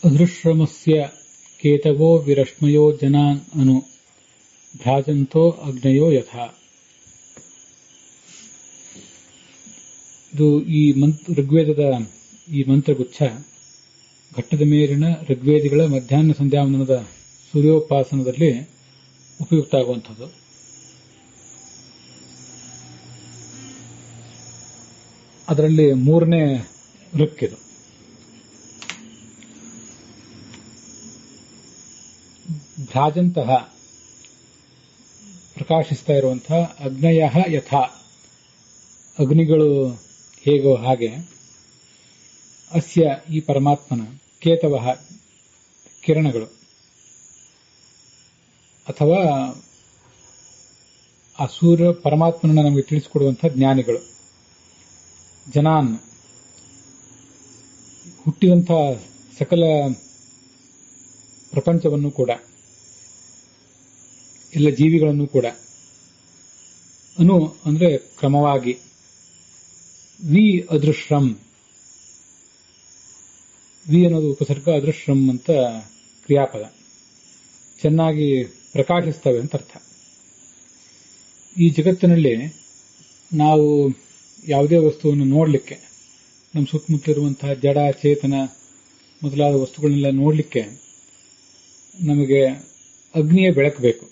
ಅದೃಶ್ರಮಸ್ಯ ಕೇತವೋ ವಿರಶ್ಮಯೋ ಜನಾನ್ ಅನು ಭ್ರಾಜಂತೋ ಅಗ್ನಯೋ ಯಥಾ. ಇದು ಈ ಋಗ್ವೇದದ ಈ ಮಂತ್ರಗುಚ್ಛ ಘಟ್ಟದ ಮೇಲಿನ ಋಗ್ವೇದಿಗಳ ಮಧ್ಯಾಹ್ನ ಸಂಧ್ಯಾವಂದನದ ಸೂರ್ಯೋಪಾಸನದಲ್ಲಿ ಉಪಯುಕ್ತ ಆಗುವಂಥದ್ದು. ಅದರಲ್ಲಿ 3ನೇ ಋಕ್ಕಿದು. ಭ್ರಾಜಂತಹ ಪ್ರಕಾಶಿಸ್ತಾ ಇರುವಂತಹ ಅಗ್ನಯ ಯಥಾ ಅಗ್ನಿಗಳು ಹೇಗೋ ಹಾಗೆ ಅಸ್ಯ ಈ ಪರಮಾತ್ಮನ ಕೇತವ ಕಿರಣಗಳು ಅಥವಾ ಆ ಸೂರ್ಯ ಪರಮಾತ್ಮನ ನಮಗೆ ತಿಳಿಸಿಕೊಡುವಂತಹ ಜ್ಞಾನಿಗಳು ಜನಾನ್ ಹುಟ್ಟಿದಂತಹ ಸಕಲ ಪ್ರಪಂಚವನ್ನು ಕೂಡ ಎಲ್ಲ ಜೀವಿಗಳನ್ನು ಕೂಡ ಅನು ಅಂದ್ರೆ ಕ್ರಮವಾಗಿ ವಿ ಅದೃಶ್ರಂ ವಿ ಅನ್ನೋದು ಉಪಸರ್ಗ ಅದೃಶ್ರಂ ಅಂತ ಕ್ರಿಯಾಪದ ಚೆನ್ನಾಗಿ ಪ್ರಕಾಶಿಸ್ತವೆ ಅಂತ ಅರ್ಥ. ಈ ಜಗತ್ತಿನಲ್ಲಿ ನಾವು ಯಾವುದೇ ವಸ್ತುವನ್ನು ನೋಡಲಿಕ್ಕೆ ನಮ್ಮ ಸುತ್ತಮುತ್ತಲಿರುವಂತಹ ಜಡ ಚೇತನ ಮೊದಲಾದ ವಸ್ತುಗಳನ್ನೆಲ್ಲ ನೋಡಲಿಕ್ಕೆ ನಮಗೆ ಅಗ್ನಿಯ ಬೆಳಕು ಬೇಕು.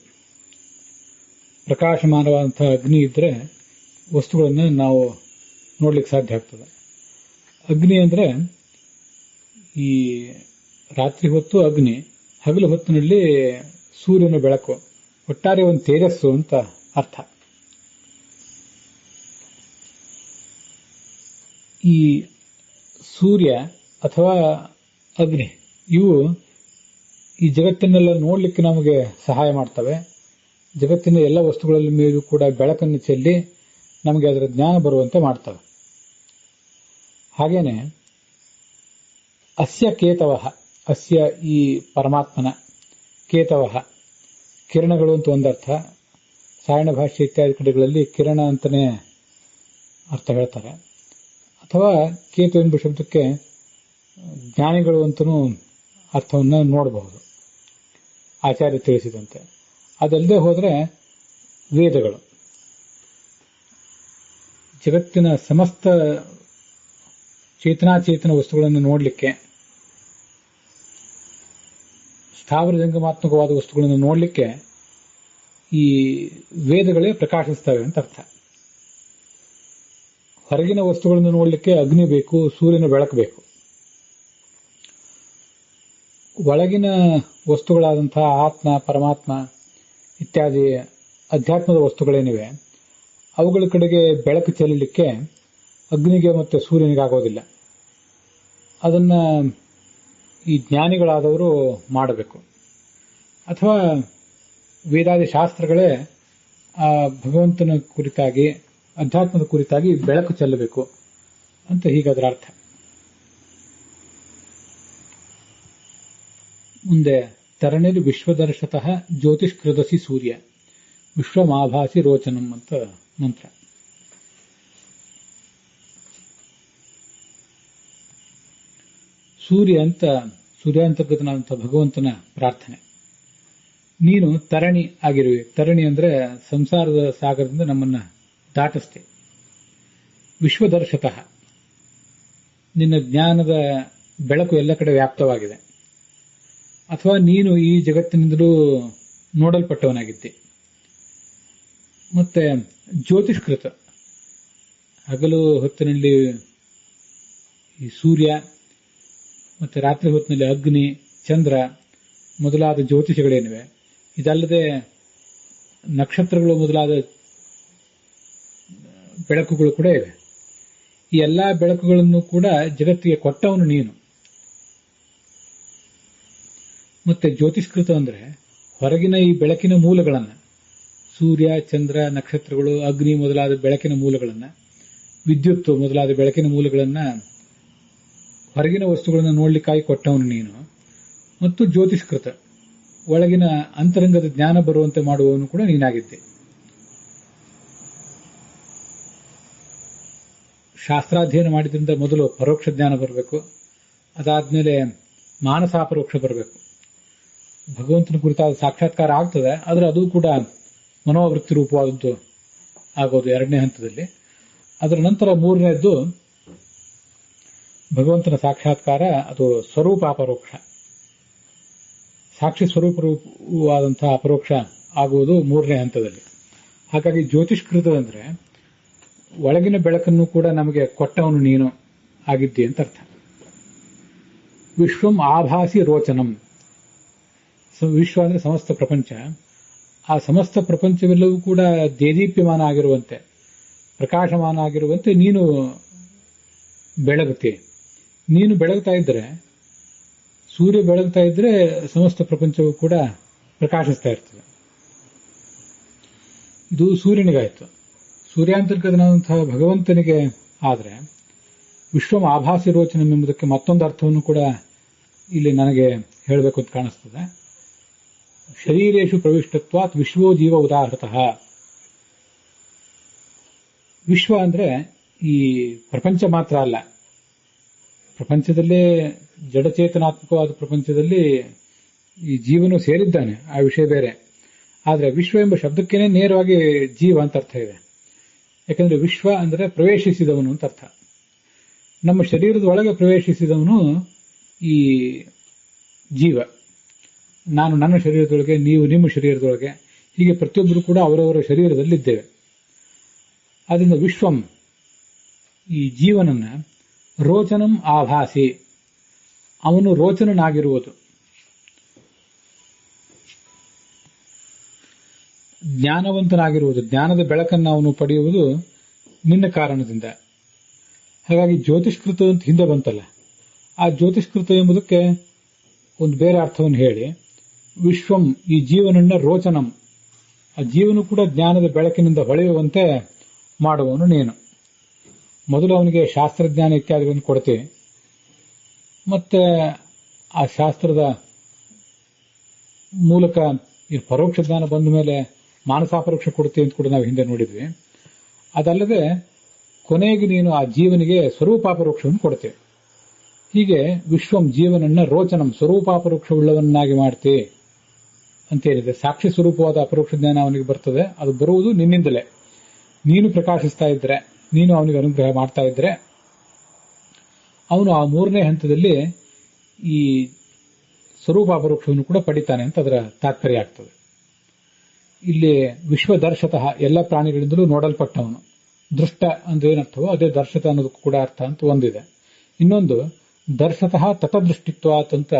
ಪ್ರಕಾಶಮಾನವಾದಂತಹ ಅಗ್ನಿ ಇದ್ರೆ ವಸ್ತುಗಳನ್ನು ನಾವು ನೋಡ್ಲಿಕ್ಕೆ ಸಾಧ್ಯ ಆಗ್ತದೆ. ಅಗ್ನಿ ಅಂದ್ರೆ ಈ ರಾತ್ರಿ ಹೊತ್ತು ಅಗ್ನಿ, ಹಗಲು ಹೊತ್ತಿನಲ್ಲಿ ಸೂರ್ಯನ ಬೆಳಕು, ಒಟ್ಟಾರೆ ಒಂದು ತೇಜಸ್ಸು ಅಂತ ಅರ್ಥ. ಈ ಸೂರ್ಯ ಅಥವಾ ಅಗ್ನಿ ಇವು ಈ ಜಗತ್ತನ್ನೆಲ್ಲ ನೋಡ್ಲಿಕ್ಕೆ ನಮಗೆ ಸಹಾಯ ಮಾಡ್ತವೆ. ಜಗತ್ತಿನ ಎಲ್ಲ ವಸ್ತುಗಳಲ್ಲಿ ಮೇಲೂ ಕೂಡ ಬೆಳಕನ್ನು ಚೆಲ್ಲಿ ನಮಗೆ ಅದರ ಜ್ಞಾನ ಬರುವಂತೆ ಮಾಡ್ತವೆ. ಹಾಗೇನೆ ಅಸ್ಯ ಕೇತವ, ಅಸ್ಯ ಈ ಪರಮಾತ್ಮನ ಕೇತವ ಕಿರಣಗಳು ಅಂತ ಒಂದರ್ಥ. ಸಾಯಣ ಭಾಷೆ ಇತ್ಯಾದಿ ಕಡೆಗಳಲ್ಲಿ ಕಿರಣ ಅಂತಾನೆ ಅರ್ಥ ಹೇಳ್ತಾರೆ. ಅಥವಾ ಕೇತು ಎಂಬ ಶಬ್ದಕ್ಕೆ ಜ್ಞಾನಿಗಳು ಅಂತನೂ ಅರ್ಥವನ್ನು ನೋಡಬಹುದು ಆಚಾರ್ಯ ತಿಳಿಸಿದಂತೆ. ಅದಲ್ಲದೆ ಹೋದರೆ ವೇದಗಳು ಜಗತ್ತಿನ ಸಮಸ್ತ ಚೇತನಾಚೇತನ ವಸ್ತುಗಳನ್ನು ನೋಡಲಿಕ್ಕೆ, ಸ್ಥಾವರ ಜಂಗಮಾತ್ಮಕವಾದ ವಸ್ತುಗಳನ್ನು ನೋಡಲಿಕ್ಕೆ ಈ ವೇದಗಳೇ ಪ್ರಕಾಶಿಸ್ತವೆ ಅಂತ ಅರ್ಥ. ಹೊರಗಿನ ವಸ್ತುಗಳನ್ನು ನೋಡಲಿಕ್ಕೆ ಅಗ್ನಿ ಬೇಕು, ಸೂರ್ಯನ ಬೆಳಕು ಬೇಕು. ಒಳಗಿನ ವಸ್ತುಗಳಾದಂತಹ ಆತ್ಮ, ಪರಮಾತ್ಮ ಇತ್ಯಾದಿ ಅಧ್ಯಾತ್ಮದ ವಸ್ತುಗಳೇನಿವೆ ಅವುಗಳ ಕಡೆಗೆ ಬೆಳಕು ಚೆಲ್ಲಲಿಕ್ಕೆ ಅಗ್ನಿಗೆ ಮತ್ತು ಸೂರ್ಯನಿಗಾಗೋದಿಲ್ಲ. ಅದನ್ನ ಈ ಜ್ಞಾನಿಗಳಾದವರು ಮಾಡಬೇಕು. ಅಥವಾ ವೇದಾದಿ ಶಾಸ್ತ್ರಗಳೇ ಆ ಭಗವಂತನ ಕುರಿತಾಗಿ, ಅಧ್ಯಾತ್ಮದ ಕುರಿತಾಗಿ ಬೆಳಕು ಚೆಲ್ಲಬೇಕು ಅಂತ ಹೀಗದರ ಅರ್ಥ. ಮುಂದೆ ತರಣೇರು ವಿಶ್ವದರ್ಶತಃ ಜ್ಯೋತಿಷ್ಕೃದಸಿ ಸೂರ್ಯ ವಿಶ್ವಮಾಭಾಸಿ ರೋಚನಂ ಅಂತ ಮಂತ್ರ. ಸೂರ್ಯಾಂತರ್ಗತನಾದಂಥ ಭಗವಂತನ ಪ್ರಾರ್ಥನೆ. ನೀನು ತರಣಿ ಆಗಿರುವೆ. ತರಣಿ ಅಂದ್ರೆ ಸಂಸಾರದ ಸಾಗರದಿಂದ ನಮ್ಮನ್ನ ದಾಟಿಸ್ತೆ. ವಿಶ್ವದರ್ಶತಃ ನಿನ್ನ ಜ್ಞಾನದ ಬೆಳಕು ಎಲ್ಲ ಕಡೆ ವ್ಯಾಪ್ತವಾಗಿದೆ. ಅಥವಾ ನೀನು ಈ ಜಗತ್ತಿನಿಂದಲೂ ನೋಡಲ್ಪಟ್ಟವನಾಗಿದ್ದೆ. ಮತ್ತೆ ಜ್ಯೋತಿಷ್ಕೃತ, ಹಗಲು ಹೊತ್ತಿನಲ್ಲಿ ಈ ಸೂರ್ಯ ಮತ್ತೆ ರಾತ್ರಿ ಹೊತ್ತಿನಲ್ಲಿ ಅಗ್ನಿ, ಚಂದ್ರ ಮೊದಲಾದ ಜ್ಯೋತಿಷಗಳೇನಿವೆ, ಇದಲ್ಲದೆ ನಕ್ಷತ್ರಗಳು ಮೊದಲಾದ ಬೆಳಕುಗಳು ಕೂಡ ಇವೆ. ಈ ಎಲ್ಲಾ ಬೆಳಕುಗಳನ್ನು ಕೂಡ ಜಗತ್ತಿಗೆ ಕೊಟ್ಟವನು ನೀನು. ಮತ್ತೆ ಜ್ಯೋತಿಷ್ಕೃತ ಅಂದ್ರೆ ಹೊರಗಿನ ಈ ಬೆಳಕಿನ ಮೂಲಗಳನ್ನು, ಸೂರ್ಯ, ಚಂದ್ರ, ನಕ್ಷತ್ರಗಳು, ಅಗ್ನಿ ಮೊದಲಾದ ಬೆಳಕಿನ ಮೂಲಗಳನ್ನು, ವಿದ್ಯುತ್ ಮೊದಲಾದ ಬೆಳಕಿನ ಮೂಲಗಳನ್ನು ಹೊರಗಿನ ವಸ್ತುಗಳನ್ನು ನೋಡ್ಲಿಕ್ಕಾಗಿ ಕೊಟ್ಟವನು ನೀನು. ಮತ್ತು ಜ್ಯೋತಿಷ್ಕೃತ, ಒಳಗಿನ ಅಂತರಂಗದ ಜ್ಞಾನ ಬರುವಂತೆ ಮಾಡುವವನು ಕೂಡ ನೀನಾಗಿದ್ದೆ. ಶಾಸ್ತ್ರಾಧ್ಯಯನ ಮಾಡಿದ್ರಿಂದ ಮೊದಲು ಪರೋಕ್ಷ ಜ್ಞಾನ ಬರಬೇಕು. ಅದಾದ್ಮೇಲೆ ಮಾನಸಾಪರೋಕ್ಷ ಬರಬೇಕು. ಭಗವಂತನ ಕುರಿತಾದ ಸಾಕ್ಷಾತ್ಕಾರ ಆಗ್ತದೆ, ಆದರೆ ಅದು ಕೂಡ ಮನೋವೃತ್ತಿ ರೂಪವಾದದ್ದು ಆಗೋದು 2ನೇ ಹಂತದಲ್ಲಿ. ಅದರ ನಂತರ 3ನೇದ್ದು ಭಗವಂತನ ಸಾಕ್ಷಾತ್ಕಾರ, ಅದು ಸ್ವರೂಪ ಅಪರೋಕ್ಷ, ಸಾಕ್ಷಿ ಸ್ವರೂಪವಾದಂತಹ ಅಪರೋಕ್ಷ ಆಗುವುದು 3ನೇ ಹಂತದಲ್ಲಿ. ಹಾಗಾಗಿ ಜ್ಯೋತಿಷ್ಕೃತ ಅಂದ್ರೆ ಒಳಗಿನ ಬೆಳಕನ್ನು ಕೂಡ ನಮಗೆ ಕೊಟ್ಟವನು ನೀನು ಆಗಿದ್ದಿ ಅಂತ ಅರ್ಥ. ವಿಶ್ವಂ ಆಭಾಸಿ ರೋಚನಂ, ವಿಶ್ವ ಅಂದ್ರೆ ಸಮಸ್ತ ಪ್ರಪಂಚ. ಆ ಸಮಸ್ತ ಪ್ರಪಂಚವೆಲ್ಲವೂ ಕೂಡ ದೇದೀಪ್ಯಮಾನ ಆಗಿರುವಂತೆ, ಪ್ರಕಾಶಮಾನ ಆಗಿರುವಂತೆ ನೀನು ಬೆಳಗುತ್ತಿ. ನೀನು ಬೆಳಗ್ತಾ ಇದ್ರೆ, ಸೂರ್ಯ ಬೆಳಗ್ತಾ ಇದ್ರೆ ಸಮಸ್ತ ಪ್ರಪಂಚವೂ ಕೂಡ ಪ್ರಕಾಶಿಸ್ತಾ ಇರ್ತದೆ. ಇದು ಸೂರ್ಯನಿಗಾಯ್ತು. ಸೂರ್ಯಾಂತರ್ಗತನಾದಂತಹ ಭಗವಂತನಿಗೆ ಆದರೆ ವಿಶ್ವಂ ಆಭಾಸಿ ರೋಚನಂ ಎಂಬುದಕ್ಕೆ ಮತ್ತೊಂದು ಅರ್ಥವನ್ನು ಕೂಡ ಇಲ್ಲಿ ನನಗೆ ಹೇಳಬೇಕು ಅಂತ ಕಾಣಿಸ್ತದೆ. ಶರೀರೇಶು ಪ್ರವಿಷ್ಟತ್ವಾತ್ ವಿಶ್ವೋ ಜೀವ ಉದಾಹೃತಃ. ವಿಶ್ವ ಅಂದ್ರೆ ಈ ಪ್ರಪಂಚ ಮಾತ್ರ ಅಲ್ಲ, ಪ್ರಪಂಚದಲ್ಲೇ ಜಡಚೇತನಾತ್ಮಕವಾದ ಪ್ರಪಂಚದಲ್ಲಿ ಈ ಜೀವನು ಸೇರಿದ್ದಾನೆ, ಆ ವಿಷಯ ಬೇರೆ. ಆದರೆ ವಿಶ್ವ ಎಂಬ ಶಬ್ದಕ್ಕೇನೆ ನೇರವಾಗಿ ಜೀವ ಅಂತ ಅರ್ಥ ಇದೆ. ಯಾಕಂದ್ರೆ ವಿಶ್ವ ಅಂದ್ರೆ ಪ್ರವೇಶಿಸಿದವನು ಅಂತ ಅರ್ಥ. ನಮ್ಮ ಶರೀರದ ಒಳಗೆ ಪ್ರವೇಶಿಸಿದವನು ಈ ಜೀವ. ನಾನು ನನ್ನ ಶರೀರದೊಳಗೆ, ನೀವು ನಿಮ್ಮ ಶರೀರದೊಳಗೆ, ಹೀಗೆ ಪ್ರತಿಯೊಬ್ಬರು ಕೂಡ ಅವರವರ ಶರೀರದಲ್ಲಿದ್ದೇವೆ. ಆದ್ದರಿಂದ ವಿಶ್ವಂ, ಈ ಜೀವನನ್ನ ರೋಚನಂ ಆಭಾಸಿ, ಅವನು ರೋಚನನಾಗಿರುವುದು, ಜ್ಞಾನವಂತನಾಗಿರುವುದು, ಜ್ಞಾನದ ಬೆಳಕನ್ನು ಅವನು ಪಡೆಯುವುದು ನಿನ್ನ ಕಾರಣದಿಂದ. ಹಾಗಾಗಿ ಜ್ಯೋತಿಷ್ಕೃತ ಅಂತ ಹಿಂದೆ ಬಂತಲ್ಲ, ಆ ಜ್ಯೋತಿಷ್ಕೃತ ಎಂಬುದಕ್ಕೆ ಒಂದು ಬೇರೆ ಅರ್ಥವನ್ನು ಹೇಳಿ, ವಿಶ್ವಂ ಈ ಜೀವನನ್ನ ರೋಚನಂ, ಆ ಜೀವನ ಕೂಡ ಜ್ಞಾನದ ಬೆಳಕಿನಿಂದ ಹೊಳೆಯುವಂತೆ ಮಾಡುವವನು ನೀನು. ಮೊದಲು ಅವನಿಗೆ ಶಾಸ್ತ್ರಜ್ಞಾನ ಇತ್ಯಾದಿಗಳನ್ನು ಕೊಡ್ತೀವಿ, ಮತ್ತೆ ಆ ಶಾಸ್ತ್ರದ ಮೂಲಕ ಈ ಪರೋಕ್ಷ ಜ್ಞಾನ ಬಂದ ಮೇಲೆ ಮಾನಸಾಪರೋಕ್ಷ ಕೊಡ್ತೀವಿ ಅಂತ ಕೂಡ ನಾವು ಹಿಂದೆ ನೋಡಿದ್ವಿ. ಅದಲ್ಲದೆ ಕೊನೆಗೆ ನೀನು ಆ ಜೀವನಿಗೆ ಸ್ವರೂಪಾಪರೋಕ್ಷವನ್ನು ಕೊಡ್ತೇವೆ. ಹೀಗೆ ವಿಶ್ವಂ ಜೀವನನ್ನ ರೋಚನಂ ಸ್ವರೂಪಾಪರೋಕ್ಷವುಳ್ಳವನ್ನಾಗಿ ಮಾಡ್ತಿ ಅಂತೇನಿದೆ. ಸಾಕ್ಷಿ ಸ್ವರೂಪವಾದ ಅಪರೋಕ್ಷ ಜ್ಞಾನ ಅವನಿಗೆ ಬರ್ತದೆ. ಅದು ಬರುವುದು ನಿನ್ನಿಂದಲೇ. ನೀನು ಪ್ರಕಾಶಿಸ್ತಾ ಇದ್ರೆ, ನೀನು ಅವನಿಗೆ ಅನುಗ್ರಹ ಮಾಡ್ತಾ ಇದ್ರೆ, ಅವನು ಆ 3ನೇ ಹಂತದಲ್ಲಿ ಈ ಸ್ವರೂಪಾಪರೋಕ್ಷವನ್ನು ಕೂಡ ಪಡಿತಾನೆ ಅಂತ ಅದರ ತಾತ್ಪರ್ಯ ಆಗ್ತದೆ. ಇಲ್ಲಿ ವಿಶ್ವದರ್ಶತಃ, ಎಲ್ಲ ಪ್ರಾಣಿಗಳಿಂದಲೂ ನೋಡಲ್ಪಟ್ಟವನು. ದೃಷ್ಟ ಅಂದ್ರೆ ಏನರ್ಥವೋ ಅದೇ ದರ್ಶತ ಅನ್ನೋದಕ್ಕೂ ಕೂಡ ಅರ್ಥ ಅಂತ ಒಂದಿದೆ. ಇನ್ನೊಂದು ದರ್ಶತಃ ತಟದೃಷ್ಟಿತ್ವಾತ್ ಅಂತ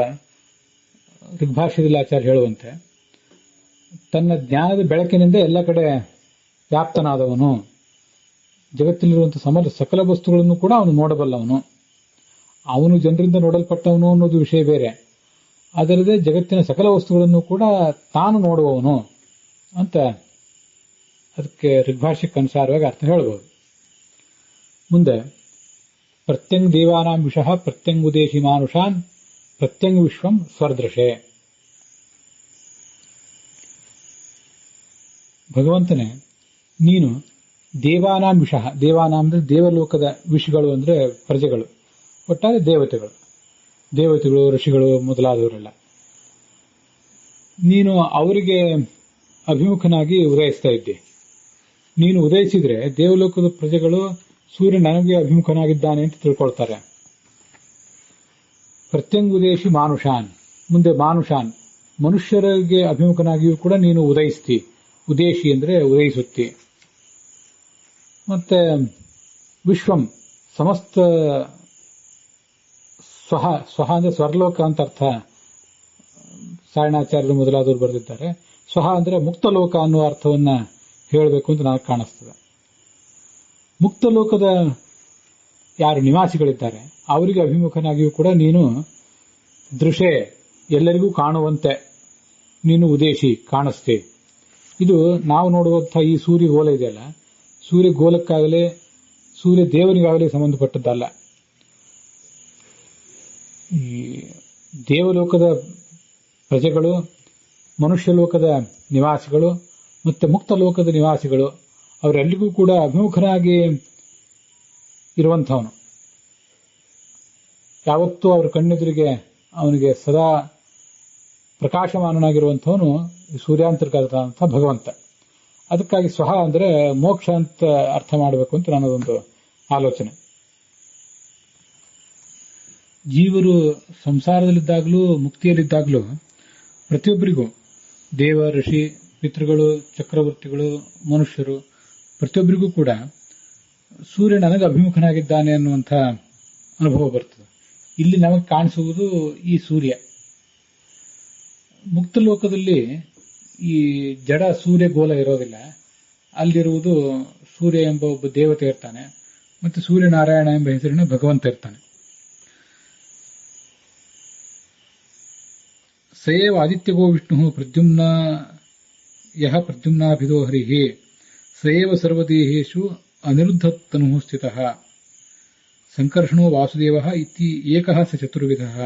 ಋಗ್ಭಾಷ್ಯದಲ್ಲಿ ಆಚಾರ್ಯ ಹೇಳುವಂತೆ, ತನ್ನ ಜ್ಞಾನದ ಬೆಳಕಿನಿಂದ ಎಲ್ಲ ಕಡೆ ವ್ಯಾಪ್ತನಾದವನು, ಜಗತ್ತಿನಲ್ಲಿರುವಂತಹ ಸಕಲ ವಸ್ತುಗಳನ್ನು ಕೂಡ ಅವನು ನೋಡಬಲ್ಲವನು. ಅವನು ಜನರಿಂದ ನೋಡಲ್ಪಟ್ಟವನು ಅನ್ನೋದು ವಿಷಯ ಬೇರೆ, ಅದಲ್ಲದೆ ಜಗತ್ತಿನ ಸಕಲ ವಸ್ತುಗಳನ್ನು ಕೂಡ ತಾನು ನೋಡುವವನು ಅಂತ ಅದಕ್ಕೆ ಋಗ್ಭಾಷ್ಯಕ್ಕೆ ಅನುಸಾರವಾಗಿ ಅರ್ಥ ಹೇಳಬಹುದು. ಮುಂದೆ ಪ್ರತ್ಯಂಗ್ ದೇವಾನಾಂ ವಿಷಃ ಪ್ರತ್ಯಂಗುದೇಶಿ ಮಾನುಷಾನ್ ಪ್ರತ್ಯಂಗ್ ವಿಶ್ವಂ ಸ್ವರ್ದೃಶೆ. ಭಗವಂತನೇ, ನೀನು ದೇವಾನಾಂ ವಿಷಃ, ದೇವಾನಾಂ ಅಂದ್ರೆ ದೇವಲೋಕದ ವಿಷಗಳು ಅಂದ್ರೆ ಪ್ರಜೆಗಳು, ಒಟ್ಟಾರೆ ದೇವತೆಗಳು, ಋಷಿಗಳು ಮೊದಲಾದವರೆಲ್ಲ, ನೀನು ಅವರಿಗೆ ಅಭಿಮುಖನಾಗಿ ಉದಯಿಸ್ತಾ ಇದ್ದೆ. ನೀನು ಉದಯಿಸಿದ್ರೆ ದೇವಲೋಕದ ಪ್ರಜೆಗಳು ಸೂರ್ಯ ನನಗೆ ಅಭಿಮುಖನಾಗಿದ್ದಾನೆ ಅಂತ ತಿಳ್ಕೊಳ್ತಾರೆ. ಪ್ರತ್ಯಂಗುದೇಶಿ ಮಾನುಷಾನ್, ಮುಂದೆ ಮಾನುಷಾನ್ ಮನುಷ್ಯರಿಗೆ ಅಭಿಮುಖನಾಗಿಯೂ ಕೂಡ ನೀನು ಉದಯಿಸ್ತಿ. ಉದೇಶಿ ಅಂದ್ರೆ ಉದಯಿಸುತ್ತಿ. ಮತ್ತೆ ವಿಶ್ವಂ ಸಮಸ್ತ, ಸ್ವಹ ಅಂದ್ರೆ ಸ್ವರ್ಲೋಕ ಅಂತ ಅರ್ಥ. ಸಾಯಣಾಚಾರ್ಯರು ಮೊದಲಾದವರು ಬರೆದಿದ್ದಾರೆ. ಸ್ವಹ ಅಂದ್ರೆ ಮುಕ್ತಲೋಕ ಅನ್ನುವ ಅರ್ಥವನ್ನ ಹೇಳಬೇಕು ಅಂತ ನನಗೆ ಕಾಣಿಸ್ತದೆ. ಮುಕ್ತಲೋಕದ ಯಾರು ನಿವಾಸಿಗಳಿದ್ದಾರೆ ಅವರಿಗೆ ಅಭಿಮುಖನಾಗಿಯೂ ಕೂಡ ನೀನು ದೃಶೆ, ಎಲ್ಲರಿಗೂ ಕಾಣುವಂತೆ ನೀನು ಉದೇಶಿ, ಕಾಣಿಸ್ತೆ. ಇದು ನಾವು ನೋಡುವಂತಹ ಈ ಸೂರ್ಯ ಗೋಲ ಇದೆಯಲ್ಲ, ಸೂರ್ಯ ಗೋಲಕ್ಕಾಗಲೇ ಸೂರ್ಯ ದೇವನಿಗಾಗಲೇ ಸಂಬಂಧಪಟ್ಟದ್ದಲ್ಲ. ಈ ದೇವಲೋಕದ ಪ್ರಜೆಗಳು, ಮನುಷ್ಯ ಲೋಕದ ನಿವಾಸಿಗಳು ಮತ್ತೆ ಮುಕ್ತ ಲೋಕದ ನಿವಾಸಿಗಳು ಅವರೆಲ್ಲರಿಗೂ ಕೂಡ ಅಭಿಮುಖನಾಗಿ ಇರುವಂಥವನು. ಯಾವತ್ತೂ ಅವರ ಕಣ್ಣೆದುರಿಗೆ ಅವನಿಗೆ ಸದಾ ಪ್ರಕಾಶಮಾನನಾಗಿರುವಂಥವನು ಸೂರ್ಯಾಂತರ್ಗತ ಭಗವಂತ. ಅದಕ್ಕಾಗಿ ಸ್ವಹ ಅಂದರೆ ಮೋಕ್ಷ ಅಂತ ಅರ್ಥ ಮಾಡಬೇಕು ಅಂತ ನನ್ನದೊಂದು ಆಲೋಚನೆ. ಜೀವರು ಸಂಸಾರದಲ್ಲಿದ್ದಾಗಲೂ ಮುಕ್ತಿಯಲ್ಲಿದ್ದಾಗಲೂ ಪ್ರತಿಯೊಬ್ಬರಿಗೂ ದೇವ, ಋಷಿ, ಪಿತೃಗಳು, ಚಕ್ರವರ್ತಿಗಳು, ಮನುಷ್ಯರು ಪ್ರತಿಯೊಬ್ಬರಿಗೂ ಕೂಡ ಸೂರ್ಯ ನನಗೆ ಅಭಿಮುಖನಾಗಿದ್ದಾನೆ ಅನ್ನುವಂಥ ಅನುಭವ ಬರ್ತದೆ. ಇಲ್ಲಿ ನಮಗೆ ಕಾಣಿಸುವುದು ಈ ಸೂರ್ಯ. ಮುಕ್ತ ಲೋಕದಲ್ಲಿ ಈ ಜಡ ಸೂರ್ಯ ಗೋಲ ಇರೋದಿಲ್ಲ. ಅಲ್ಲಿರುವುದು ಸೂರ್ಯ ಎಂಬ ಒಬ್ಬ ದೇವತೆ ಇರ್ತಾನೆ, ಮತ್ತು ಸೂರ್ಯನಾರಾಯಣ ಎಂಬ ಹೆಸರಿನ ಭಗವಂತ ಇರ್ತಾನೆ. ಸಯೇವ ಆದಿತ್ಯಗೋ ವಿಷ್ಣು ಪ್ರದ್ಯುಮ್ನ ಯಹ ಪ್ರದ್ಯುಮ್ನಾಭಿದೋ ಹರಿಃ ಸಯೇವ ಸರ್ವದೇಹೇಷು ಅನಿರುದ್ಧತನುಃ ಸ್ಥಿತಃ ಸಂಕರ್ಷಣೋ ವಾಸುದೇವಃ ಇತಿ ಏಕಃ ಸ ಚತುರ್ವಿಧಃ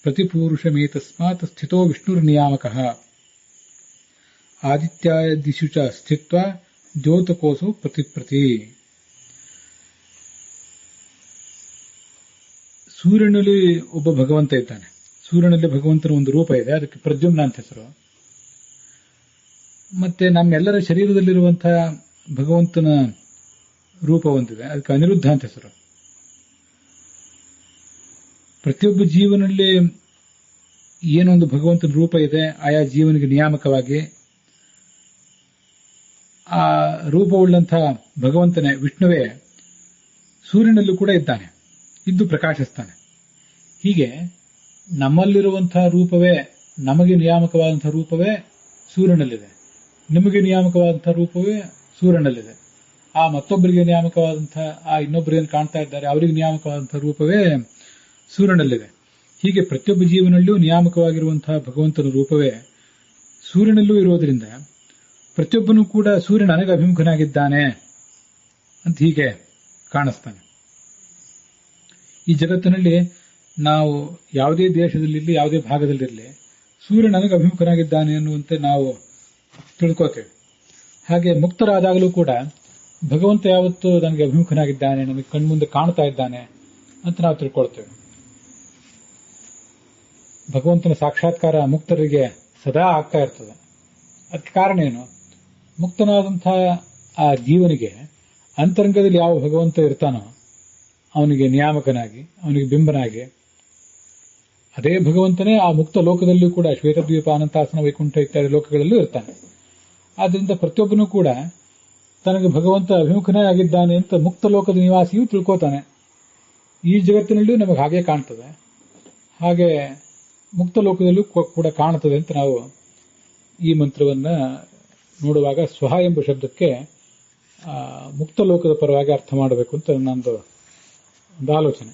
ಪ್ರತಿಪೂರುಷಮೇತಸ್ಮಾತ್ ಸ್ಥಿತೋ ವಿಷ್ಣುರ್ನಿಯಾಮಕಃ ಆದಿತ್ಯಾದಿಷು ಚ ಸ್ಥಿತ್ವಾ ದ್ಯೋತಕೋಸು ಪ್ರತಿಪ್ರತಿ. ಸೂರ್ಯನಲ್ಲಿ ಒಬ್ಬ ಭಗವಂತ ಇದ್ದಾನೆ. ಸೂರ್ಯನಲ್ಲಿ ಭಗವಂತನ ಒಂದು ರೂಪ ಇದೆ, ಅದಕ್ಕೆ ಪ್ರದ್ಯುಮ್ನ ಅಂತ ಹೆಸರು. ಮತ್ತೆ ನಮ್ಮೆಲ್ಲರ ಶರೀರದಲ್ಲಿರುವಂತಹ ಭಗವಂತನ ರೂಪ ಒಂದಿದೆ, ಅದಕ್ಕೆ ಅನಿರುದ್ಧ ಅಂತ ಹೆಸರು. ಪ್ರತಿಯೊಬ್ಬ ಜೀವನಲ್ಲಿ ಏನೊಂದು ಭಗವಂತನ ರೂಪ ಇದೆ, ಆಯಾ ಜೀವನಿಗೆ ನಿಯಾಮಕವಾಗಿ ಆ ರೂಪವುಳ್ಳಂತಹ ಭಗವಂತನೇ ವಿಷ್ಣುವೇ ಸೂರ್ಯನಲ್ಲೂ ಕೂಡ ಇದ್ದಾನೆ, ಇದ್ದು ಪ್ರಕಾಶಿಸ್ತಾನೆ. ಹೀಗೆ ನಮ್ಮಲ್ಲಿರುವಂತಹ ರೂಪವೇ, ನಮಗೆ ನಿಯಾಮಕವಾದಂತಹ ರೂಪವೇ ಸೂರ್ಯನಲ್ಲಿದೆ, ನಿಮಗೆ ನಿಯಾಮಕವಾದಂತಹ ರೂಪವೇ ಸೂರ್ಯನಲ್ಲಿದೆ. ಆ ಮತ್ತೊಬ್ಬರಿಗೆ ನಿಯಾಮಕವಾದಂತಹ, ಆ ಇನ್ನೊಬ್ಬರೇನು ಕಾಣ್ತಾ ಇದ್ದಾರೆ ಅವರಿಗೆ ನಿಯಾಮಕವಾದಂತಹ ರೂಪವೇ ಸೂರ್ಯನಲ್ಲಿದೆ. ಹೀಗೆ ಪ್ರತಿಯೊಬ್ಬ ಜೀವನಲ್ಲೂ ನಿಯಾಮಕವಾಗಿರುವಂತಹ ಭಗವಂತನ ರೂಪವೇ ಸೂರ್ಯನಲ್ಲೂ ಇರೋದ್ರಿಂದ ಪ್ರತಿಯೊಬ್ಬನೂ ಕೂಡ ಸೂರ್ಯ ನನಗೆ ಅಭಿಮುಖನಾಗಿದ್ದಾನೆ ಅಂತ ಹೀಗೆ ಕಾಣಿಸ್ತಾನೆ. ಈ ಜಗತ್ತಿನಲ್ಲಿ ನಾವು ಯಾವುದೇ ದೇಶದಲ್ಲಿರಲಿ, ಯಾವುದೇ ಭಾಗದಲ್ಲಿರಲಿ, ಸೂರ್ಯ ನನಗೆ ಅಭಿಮುಖನಾಗಿದ್ದಾನೆ ಅನ್ನುವಂತೆ ನಾವು ತಿಳ್ಕೋತೇವೆ. ಹಾಗೆ ಮುಕ್ತರಾದಾಗಲೂ ಕೂಡ ಭಗವಂತ ಯಾವತ್ತೂ ನನಗೆ ಅಭಿಮುಖನಾಗಿದ್ದಾನೆ, ನಮಗೆ ಕಣ್ಮುಂದೆ ಕಾಣ್ತಾ ಇದ್ದಾನೆ ಅಂತ ನಾವು ತಿಳ್ಕೊಳ್ತೇವೆ. ಭಗವಂತನ ಸಾಕ್ಷಾತ್ಕಾರ ಮುಕ್ತರಿಗೆ ಸದಾ ಆಗ್ತಾ ಇರ್ತದೆ. ಅದಕ್ಕೆ ಕಾರಣ ಏನು? ಮುಕ್ತನಾದಂತಹ ಆ ಜೀವನಿಗೆ ಅಂತರಂಗದಲ್ಲಿ ಯಾವ ಭಗವಂತ ಇರ್ತಾನೋ ಅವನಿಗೆ ನಿಯಾಮಕನಾಗಿ, ಅವನಿಗೆ ಬಿಂಬನಾಗಿ, ಅದೇ ಭಗವಂತನೇ ಆ ಮುಕ್ತ ಲೋಕದಲ್ಲಿಯೂ ಕೂಡ ಶ್ವೇತದ್ವೀಪ, ಅನಂತಾಸನ, ವೈಕುಂಠ ಇತ್ಯಾದಿ ಲೋಕಗಳಲ್ಲೂ ಇರ್ತಾನೆ. ಆದ್ದರಿಂದ ಪ್ರತಿಯೊಬ್ಬನೂ ಕೂಡ ತನಗೆ ಭಗವಂತ ಅಭಿಮುಖನೇ ಆಗಿದ್ದಾನೆ ಅಂತ ಮುಕ್ತ ಲೋಕದ ನಿವಾಸಿಯೂ ತಿಳ್ಕೋತಾನೆ. ಈ ಜಗತ್ತಿನಲ್ಲೂ ನಮಗೆ ಹಾಗೆ ಕಾಣ್ತದೆ, ಹಾಗೆ ಮುಕ್ತ ಲೋಕದಲ್ಲೂ ಕೂಡ ಕಾಣ್ತದೆ ಅಂತ ನಾವು ಈ ಮಂತ್ರವನ್ನ ನೋಡುವಾಗ ಸ್ವಹ ಎಂಬ ಶಬ್ದಕ್ಕೆ ಮುಕ್ತ ಲೋಕದ ಪರವಾಗಿ ಅರ್ಥ ಮಾಡಬೇಕು ಅಂತ ನಂದು ಒಂದು ಆಲೋಚನೆ.